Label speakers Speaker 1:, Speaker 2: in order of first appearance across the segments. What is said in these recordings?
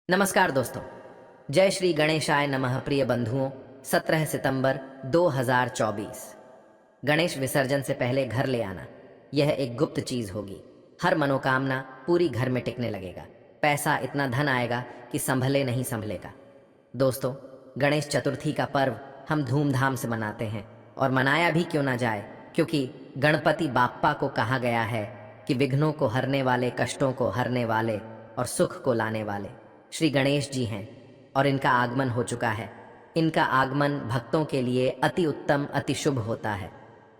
Speaker 1: नमस्कार दोस्तों। जय श्री गणेशाय नमः। प्रिय बंधुओं, 17 सितंबर 2024। गणेश विसर्जन से पहले घर ले आना, यह एक गुप्त चीज होगी। हर मनोकामना पूरी घर में टिकने लगेगा। पैसा इतना धन आएगा कि संभले नहीं संभलेगा। दोस्तों, गणेश चतुर्थी का पर्व हम धूमधाम से मनाते हैं, और मनाया भी क्यों ना जाए, क्योंकि गणपति बाप्पा को कहा गया है कि विघ्नों को हरने वाले, कष्टों को हरने वाले और सुख को लाने वाले श्री गणेश जी हैं। और इनका आगमन हो चुका है। इनका आगमन भक्तों के लिए अति उत्तम, अति शुभ होता है।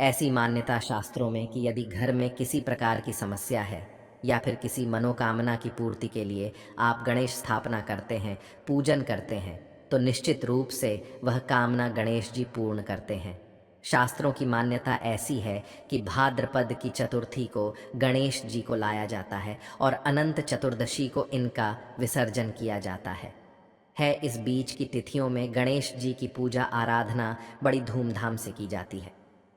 Speaker 1: ऐसी मान्यता शास्त्रों में कि यदि घर में किसी प्रकार की समस्या है या फिर किसी मनोकामना की पूर्ति के लिए आप गणेश स्थापना करते हैं, पूजन करते हैं, तो निश्चित रूप से वह कामना गणेश जी पूर्ण करते हैं। शास्त्रों की मान्यता ऐसी है कि भाद्रपद की चतुर्थी को गणेश जी को लाया जाता है और अनंत चतुर्दशी को इनका विसर्जन किया जाता है। इस बीच की तिथियों में गणेश जी की पूजा आराधना बड़ी धूमधाम से की जाती है।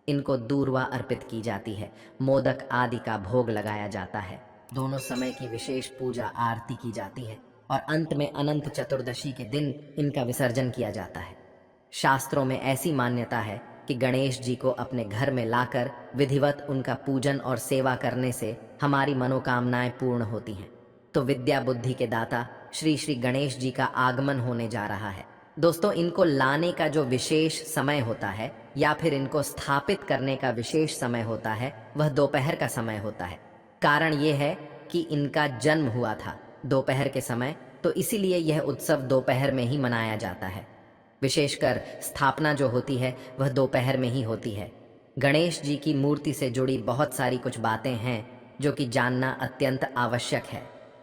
Speaker 1: इनको दूर्वा अर्पित की जाती है, मोदक आदि का भोग लगाया जाता है। दोनों समय की विशेष पूजा आरती की जाती है और अंत में अनंत चतुर्दशी के दिन इनका विसर्जन किया जाता है। शास्त्रों में ऐसी मान्यता है कि गणेश जी को अपने घर में लाकर विधिवत उनका पूजन और सेवा करने से हमारी मनोकामनाएं पूर्ण होती हैं। तो विद्या बुद्धि के दाता श्री श्री गणेश जी का आगमन होने जा रहा है। दोस्तों, इनको लाने का जो विशेष समय होता है या फिर इनको स्थापित करने का विशेष समय होता है, वह दोपहर का समय होता है। कारण ये है कि इनका जन्म हुआ था दोपहर के समय, तो इसीलिए यह उत्सव दोपहर में ही मनाया जाता है। विशेषकर स्थापना जो होती है वह दोपहर में ही होती है। गणेश जी की मूर्ति से जुड़ी बहुत सारी कुछ बातें हैं जो कि जानना अत्यंत आवश्यक है।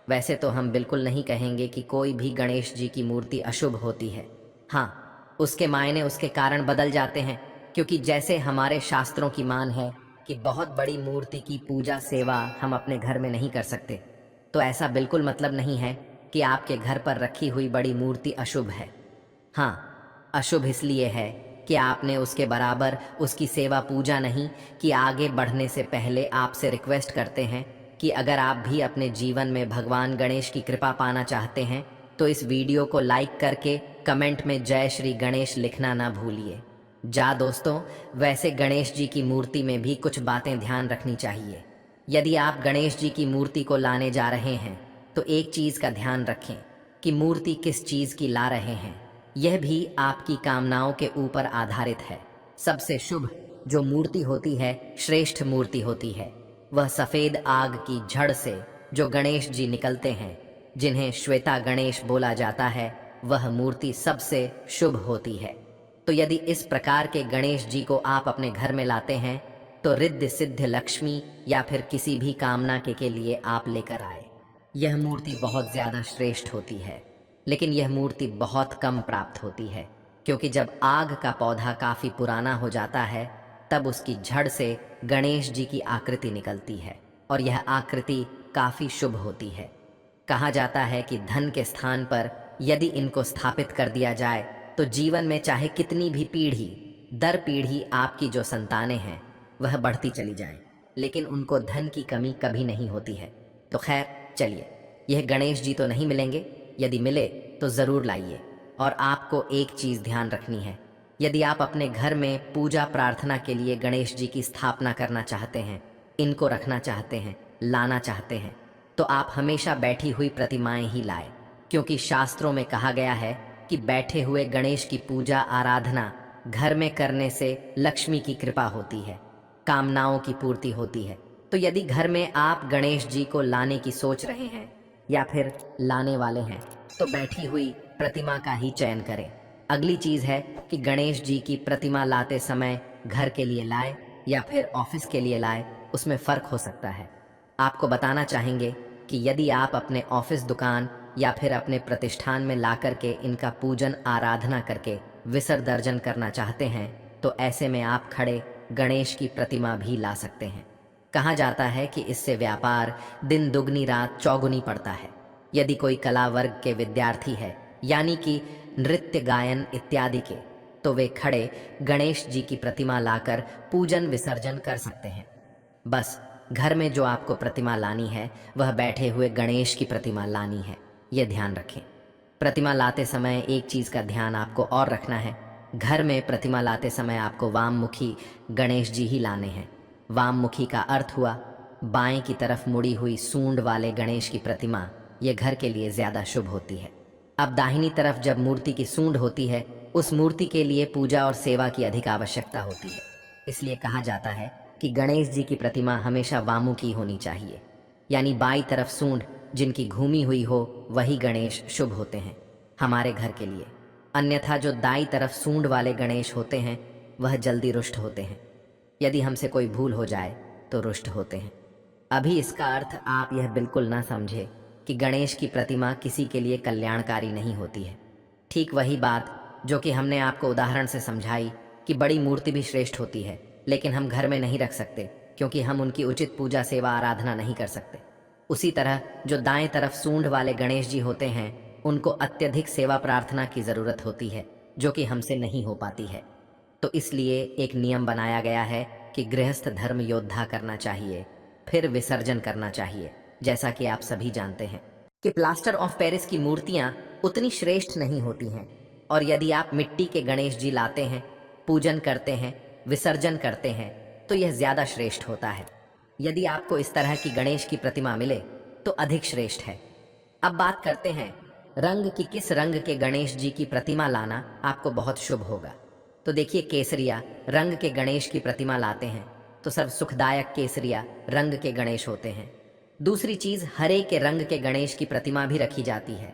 Speaker 1: वैसे तो हम बिल्कुल नहीं कहेंगे कि कोई भी गणेश जी की मूर्ति अशुभ होती है। हाँ, उसके मायने, उसके कारण बदल जाते हैं, क्योंकि जैसे हमारे शास्त्रों की मान है कि बहुत बड़ी मूर्ति की पूजा सेवा हम अपने घर में नहीं कर सकते, तो ऐसा बिल्कुल मतलब नहीं है कि आपके घर पर रखी हुई बड़ी मूर्ति अशुभ है। हाँ, अशुभ इसलिए है कि आपने उसके बराबर उसकी सेवा पूजा नहीं कि। आगे बढ़ने से पहले आपसे रिक्वेस्ट करते हैं कि अगर आप भी अपने जीवन में भगवान गणेश की कृपा पाना चाहते हैं तो इस वीडियो को लाइक करके कमेंट में जय श्री गणेश लिखना ना भूलिए। दोस्तों, वैसे गणेश जी की मूर्ति में भी कुछ बातें ध्यान रखनी चाहिए। यदि आप गणेश जी की मूर्ति को लाने जा रहे हैं तो एक चीज का ध्यान रखें कि मूर्ति किस चीज की ला रहे हैं। यह भी आपकी कामनाओं के ऊपर आधारित है। सबसे शुभ जो मूर्ति होती है, श्रेष्ठ मूर्ति होती है, वह सफेद आग की झड़ से जो गणेश जी निकलते हैं, जिन्हें श्वेता गणेश बोला जाता है, वह मूर्ति सबसे शुभ होती है। तो यदि इस प्रकार के गणेश जी को आप अपने घर में लाते हैं तो रिद्धि सिद्ध लक्ष्मी या फिर किसी भी कामना के लिए आप लेकर आए। यह मूर्ति बहुत ज्यादा श्रेष्ठ होती है, लेकिन यह मूर्ति बहुत कम प्राप्त होती है, क्योंकि जब आग का पौधा काफी पुराना हो जाता है तब उसकी जड़ से गणेश जी की आकृति निकलती है और यह आकृति काफी शुभ होती है। कहा जाता है कि धन के स्थान पर यदि इनको स्थापित कर दिया जाए तो जीवन में चाहे कितनी भी पीढ़ी दर पीढ़ी आपकी जो संतानें हैं वह बढ़ती चली जाए, लेकिन उनको धन की कमी कभी नहीं होती है। तो खैर, चलिए, यह गणेश जी तो नहीं मिलेंगे। यदि मिले तो ज़रूर लाइए। और आपको एक चीज़ ध्यान रखनी है, यदि आप अपने घर में पूजा प्रार्थना के लिए गणेश जी की स्थापना करना चाहते हैं, इनको रखना चाहते हैं, लाना चाहते हैं, तो आप हमेशा बैठी हुई प्रतिमाएं ही लाएं, क्योंकि शास्त्रों में कहा गया है कि बैठे हुए गणेश की पूजा आराधना घर में करने से लक्ष्मी की कृपा होती है, कामनाओं की पूर्ति होती है। तो यदि घर में आप गणेश जी को लाने की सोच रहे हैं या फिर लाने वाले हैं तो बैठी हुई प्रतिमा का ही चयन करें। अगली चीज है कि गणेश जी की प्रतिमा लाते समय घर के लिए लाए या फिर ऑफिस के लिए लाए, उसमें फर्क हो सकता है। आपको बताना चाहेंगे कि यदि आप अपने ऑफिस, दुकान या फिर अपने प्रतिष्ठान में ला करके इनका पूजन आराधना करके विसर्जन करना चाहते हैं तो ऐसे में आप खड़े गणेश की प्रतिमा भी ला सकते हैं। कहा जाता है कि इससे व्यापार दिन दुगनी रात चौगुनी पड़ता है। यदि कोई कला वर्ग के विद्यार्थी है, यानी कि नृत्य, गायन इत्यादि के, तो वे खड़े गणेश जी की प्रतिमा लाकर पूजन विसर्जन कर सकते हैं। बस घर में जो आपको प्रतिमा लानी है वह बैठे हुए गणेश की प्रतिमा लानी है, यह ध्यान रखें। प्रतिमा लाते समय एक चीज़ का ध्यान आपको और रखना है। घर में प्रतिमा लाते समय आपको वाममुखी गणेश जी ही लाने हैं। वाममुखी का अर्थ हुआ बाएं की तरफ मुड़ी हुई सूंड वाले गणेश की प्रतिमा, यह घर के लिए ज़्यादा शुभ होती है। अब दाहिनी तरफ जब मूर्ति की सूंड होती है, उस मूर्ति के लिए पूजा और सेवा की अधिक आवश्यकता होती है। इसलिए कहा जाता है कि गणेश जी की प्रतिमा हमेशा वामुखी होनी चाहिए, यानी बाई तरफ सूंड जिनकी घूमी हुई हो वही गणेश शुभ होते हैं हमारे घर के लिए। अन्यथा जो दाई तरफ सूंड वाले गणेश होते हैं वह जल्दी रुष्ट होते हैं। यदि हमसे कोई भूल हो जाए तो रुष्ट होते हैं। अभी इसका अर्थ आप यह बिल्कुल ना समझे कि गणेश की प्रतिमा किसी के लिए कल्याणकारी नहीं होती है। ठीक वही बात जो कि हमने आपको उदाहरण से समझाई कि बड़ी मूर्ति भी श्रेष्ठ होती है, लेकिन हम घर में नहीं रख सकते क्योंकि हम उनकी उचित पूजा सेवा आराधना नहीं कर सकते। उसी तरह जो दाएं तरफ सूंड वाले गणेश जी होते हैं, उनको अत्यधिक सेवा प्रार्थना की ज़रूरत होती है जो कि हमसे नहीं हो पाती है। तो इसलिए एक नियम बनाया गया है कि गृहस्थ धर्म योद्धा करना चाहिए, फिर विसर्जन करना चाहिए। जैसा कि आप सभी जानते हैं कि प्लास्टर ऑफ पेरिस की मूर्तियां उतनी श्रेष्ठ नहीं होती हैं, और यदि आप मिट्टी के गणेश जी लाते हैं, पूजन करते हैं, विसर्जन करते हैं, तो यह ज़्यादा श्रेष्ठ होता है। यदि आपको इस तरह की गणेश की प्रतिमा मिले तो अधिक श्रेष्ठ है। अब बात करते हैं रंग की, किस रंग के गणेश जी की प्रतिमा लाना आपको बहुत शुभ होगा। तो देखिए, केसरिया रंग के गणेश की प्रतिमा लाते हैं तो सर्व सुखदायक केसरिया रंग के गणेश होते हैं। दूसरी चीज, हरे के रंग के गणेश की प्रतिमा भी रखी जाती है।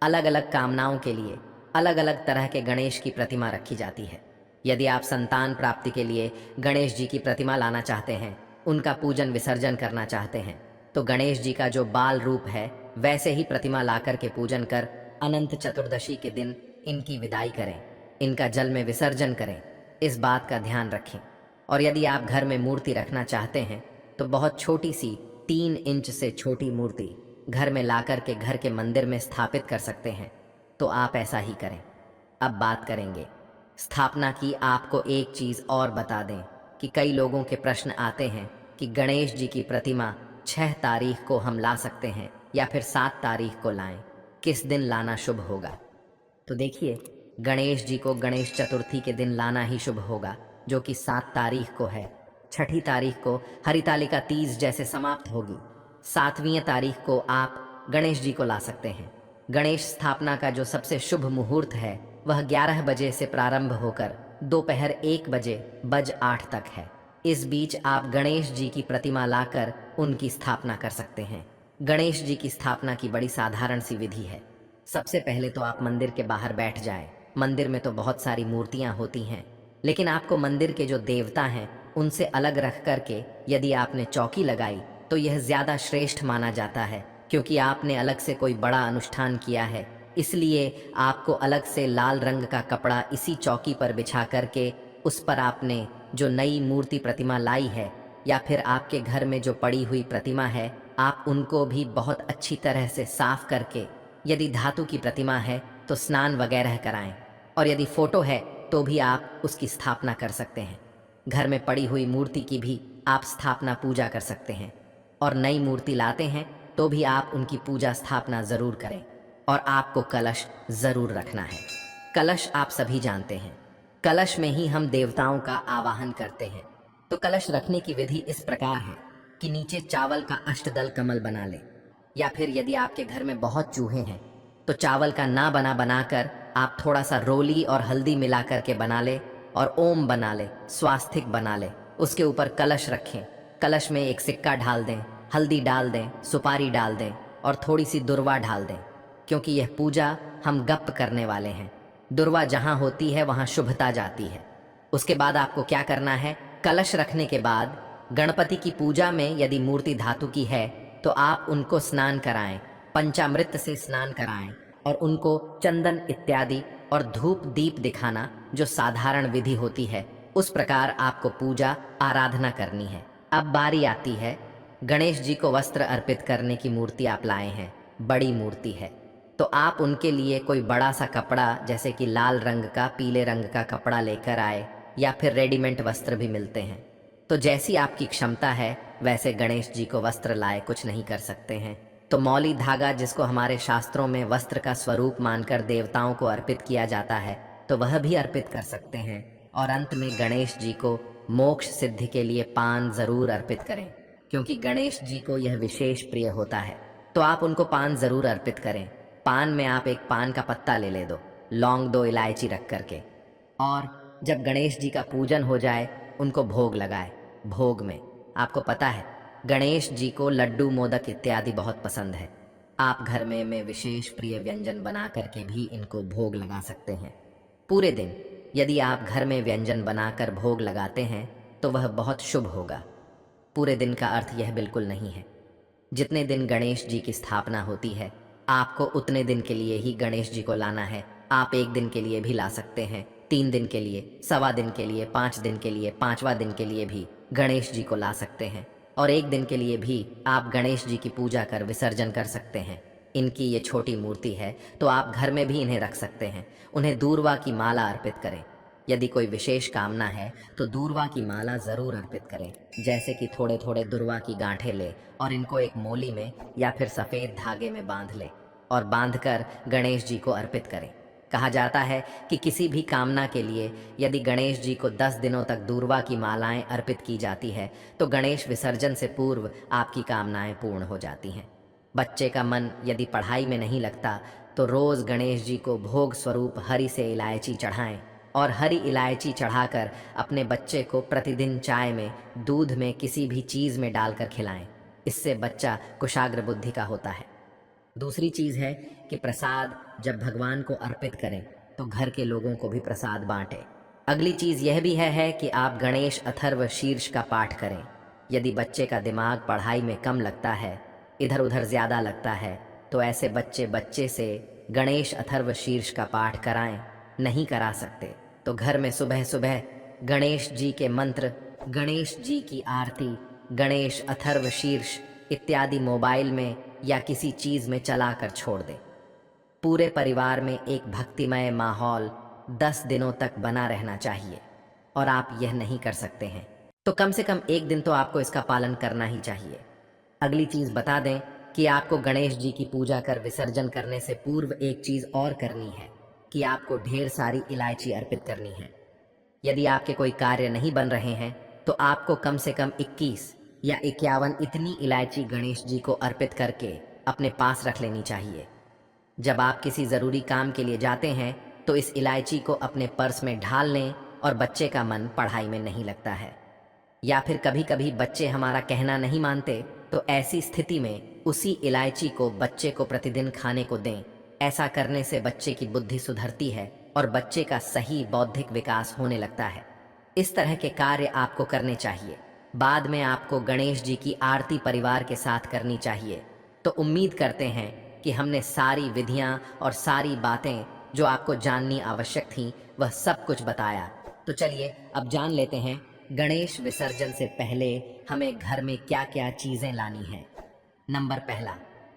Speaker 1: अलग अलग कामनाओं के लिए अलग अलग तरह के गणेश की प्रतिमा रखी जाती है। यदि आप संतान प्राप्ति के लिए गणेश जी की प्रतिमा लाना चाहते हैं, उनका पूजन विसर्जन करना चाहते हैं, तो गणेश जी का जो बाल रूप है वैसे ही प्रतिमा लाकर के पूजन कर अनंत चतुर्दशी के दिन इनकी विदाई करें, इनका जल में विसर्जन करें। इस बात का ध्यान रखें। और यदि आप घर में मूर्ति रखना चाहते हैं तो बहुत छोटी सी 3 इंच से छोटी मूर्ति घर में लाकर के घर के मंदिर में स्थापित कर सकते हैं, तो आप ऐसा ही करें। अब बात करेंगे स्थापना की। आपको एक चीज़ और बता दें कि कई लोगों के प्रश्न आते हैं कि गणेश जी की प्रतिमा 6 तारीख को हम ला सकते हैं या फिर 7 तारीख को लाएं, किस दिन लाना शुभ होगा। तो देखिए, गणेश जी को गणेश चतुर्थी के दिन लाना ही शुभ होगा, जो कि 7 तारीख को है। 6 तारीख को हरितालिका तीज जैसे समाप्त होगी। 7वीं तारीख को आप गणेश जी को ला सकते हैं। गणेश स्थापना का जो सबसे शुभ मुहूर्त है वह 11 बजे से प्रारंभ होकर दोपहर 1 बजे बज 8 तक है। इस बीच आप गणेश जी की प्रतिमा लाकर उनकी स्थापना कर सकते हैं। गणेश जी की स्थापना की बड़ी साधारण सी विधि है। सबसे पहले तो आप मंदिर के बाहर बैठ जाएं। मंदिर में तो बहुत सारी मूर्तियां होती हैं, लेकिन आपको मंदिर के जो देवता हैं उनसे अलग रख करके यदि आपने चौकी लगाई तो यह ज़्यादा श्रेष्ठ माना जाता है, क्योंकि आपने अलग से कोई बड़ा अनुष्ठान किया है। इसलिए आपको अलग से लाल रंग का कपड़ा इसी चौकी पर बिछा करके उस पर आपने जो नई मूर्ति प्रतिमा लाई है या फिर आपके घर में जो पड़ी हुई प्रतिमा है, आप उनको भी बहुत अच्छी तरह से साफ करके, यदि धातु की प्रतिमा है तो स्नान वगैरह कराएं, और यदि फोटो है तो भी आप उसकी स्थापना कर सकते हैं। घर में पड़ी हुई मूर्ति की भी आप स्थापना पूजा कर सकते हैं, और नई मूर्ति लाते हैं तो भी आप उनकी पूजा स्थापना ज़रूर करें। और आपको कलश ज़रूर रखना है। कलश आप सभी जानते हैं, कलश में ही हम देवताओं का आवाहन करते हैं। तो कलश रखने की विधि इस प्रकार है कि नीचे चावल का अष्टदल कमल बना ले, या फिर यदि आपके घर में बहुत चूहे हैं तो चावल का ना बनाकर आप थोड़ा सा रोली और हल्दी मिला करके बना ले, और ओम बना ले, स्वास्तिक बना ले। उसके ऊपर कलश रखें। कलश में एक सिक्का ढाल दें, हल्दी डाल दें, सुपारी डाल दें और थोड़ी सी दुर्वा डाल दें, क्योंकि यह पूजा हम गप करने वाले हैं। दुर्वा जहाँ होती है वहाँ शुभता जाती है। उसके बाद आपको क्या करना है, कलश रखने के बाद गणपति की पूजा में यदि मूर्ति धातु की है तो आप उनको स्नान कराएं, पंचामृत से स्नान कराएं, और उनको चंदन इत्यादि और धूप दीप दिखाना जो साधारण विधि होती है, उस प्रकार आपको पूजा आराधना करनी है। अब बारी आती है गणेश जी को वस्त्र अर्पित करने की। मूर्ति आप लाए हैं, बड़ी मूर्ति है, तो आप उनके लिए कोई बड़ा सा कपड़ा, जैसे कि लाल रंग का, पीले रंग का कपड़ा लेकर आए, या फिर रेडीमेड वस्त्र भी मिलते हैं। तो जैसी आपकी क्षमता है वैसे गणेश जी को वस्त्र लाए कुछ नहीं कर सकते हैं। तो मौली धागा, जिसको हमारे शास्त्रों में वस्त्र का स्वरूप मानकर देवताओं को अर्पित किया जाता है, तो वह भी अर्पित कर सकते हैं। और अंत में गणेश जी को मोक्ष सिद्धि के लिए पान जरूर अर्पित करें, क्योंकि गणेश जी को यह विशेष प्रिय होता है। तो आप उनको पान जरूर अर्पित करें। पान में आप एक पान का पत्ता ले दो, लौंग 2 इलायची रख करके, और जब गणेश जी का पूजन हो जाए उनको भोग लगाए। भोग में आपको पता है गणेश जी को लड्डू, मोदक इत्यादि बहुत पसंद है। आप घर में विशेष प्रिय व्यंजन बना करके भी इनको भोग लगा सकते हैं। पूरे दिन यदि आप घर में व्यंजन बनाकर भोग लगाते हैं तो वह बहुत शुभ होगा। पूरे दिन का अर्थ यह बिल्कुल नहीं है। जितने दिन गणेश जी की स्थापना होती है, आपको उतने दिन के लिए ही गणेश जी को लाना है। आप 1 दिन के लिए भी ला सकते हैं, 3 दिन के लिए, सवा दिन के लिए, 5 दिन के लिए, 5वां दिन के लिए भी गणेश जी को ला सकते हैं। और 1 दिन के लिए भी आप गणेश जी की पूजा कर विसर्जन कर सकते हैं। इनकी ये छोटी मूर्ति है तो आप घर में भी इन्हें रख सकते हैं। उन्हें दूर्वा की माला अर्पित करें। यदि कोई विशेष कामना है तो दूर्वा की माला जरूर अर्पित करें। जैसे कि थोड़े थोड़े दूर्वा की गांठें ले और इनको एक मोली में या फिर सफ़ेद धागे में बांध ले और बांधकर गणेश जी को अर्पित करें। कहा जाता है कि किसी भी कामना के लिए यदि गणेश जी को 10 दिनों तक दूर्वा की मालाएं अर्पित की जाती है तो गणेश विसर्जन से पूर्व आपकी कामनाएं पूर्ण हो जाती हैं। बच्चे का मन यदि पढ़ाई में नहीं लगता तो रोज़ गणेश जी को भोग स्वरूप हरी से इलायची चढ़ाएं और हरी इलायची चढ़ाकर अपने बच्चे को प्रतिदिन चाय में, दूध में, किसी भी चीज़ में डालकर खिलाएं। इससे बच्चा कुशाग्र बुद्धि का होता है। दूसरी चीज़ है कि प्रसाद जब भगवान को अर्पित करें तो घर के लोगों को भी प्रसाद बांटें। अगली चीज़ यह भी है कि आप गणेश अथर्व शीर्ष का पाठ करें। यदि बच्चे का दिमाग पढ़ाई में कम लगता है, इधर उधर ज़्यादा लगता है, तो ऐसे बच्चे से गणेश अथर्व शीर्ष का पाठ कराएं। नहीं करा सकते तो घर में सुबह सुबह गणेश जी के मंत्र, गणेश जी की आरती, गणेश अथर्व शीर्ष इत्यादि मोबाइल में या किसी चीज़ में चला कर छोड़ दें। पूरे परिवार में एक भक्तिमय माहौल 10 दिनों तक बना रहना चाहिए और आप यह नहीं कर सकते हैं तो कम से कम 1 दिन तो आपको इसका पालन करना ही चाहिए। अगली चीज़ बता दें कि आपको गणेश जी की पूजा कर विसर्जन करने से पूर्व एक चीज़ और करनी है कि आपको ढेर सारी इलायची अर्पित करनी है। यदि आपके कोई कार्य नहीं बन रहे हैं तो आपको कम से कम 21 या 51 इतनी इलायची गणेश जी को अर्पित करके अपने पास रख लेनी चाहिए। जब आप किसी ज़रूरी काम के लिए जाते हैं तो इस इलायची को अपने पर्स में ढाल लें और बच्चे का मन पढ़ाई में नहीं लगता है या फिर कभी कभी बच्चे हमारा कहना नहीं मानते तो ऐसी स्थिति में उसी इलायची को बच्चे को प्रतिदिन खाने को दें। ऐसा करने से बच्चे की बुद्धि सुधरती है और बच्चे का सही बौद्धिक विकास होने लगता है। इस तरह के कार्य आपको करने चाहिए। बाद में आपको गणेश जी की आरती परिवार के साथ करनी चाहिए। तो उम्मीद करते हैं कि हमने सारी विधियां और सारी बातें जो आपको जाननी आवश्यक थी वह सब कुछ बताया। तो चलिए अब जान लेते हैं गणेश विसर्जन से पहले हमें घर में क्या क्या चीज़ें लानी है। नंबर पहला,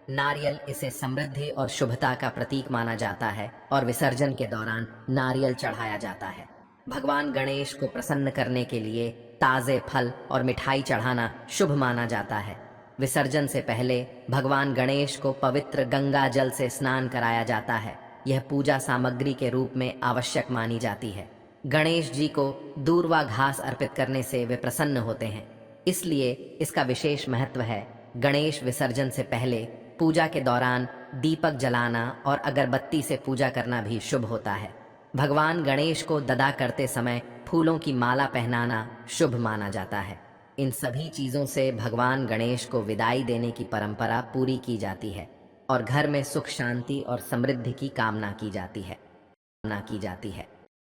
Speaker 1: नारियल। इसे समृद्धि और शुभता का प्रतीक माना जाता है और विसर्जन के दौरान नारियल चढ़ाया जाता है। भगवान गणेश को प्रसन्न करने के लिए ताज़े फल और मिठाई चढ़ाना शुभ माना जाता है। विसर्जन से पहले भगवान गणेश को पवित्र गंगा जल से स्नान कराया जाता है। यह पूजा सामग्री के रूप में आवश्यक मानी जाती है। गणेश जी को दूर्वा घास अर्पित करने से वे प्रसन्न होते हैं, इसलिए इसका विशेष महत्व है। गणेश विसर्जन से पहले पूजा के दौरान दीपक जलाना और अगरबत्ती से पूजा करना भी शुभ होता है। भगवान गणेश को ददा करते समय फूलों की माला पहनाना शुभ माना जाता है। इन सभी चीज़ों से भगवान गणेश को विदाई देने की परंपरा पूरी की जाती है और घर में सुख शांति और समृद्धि की कामना की जाती है।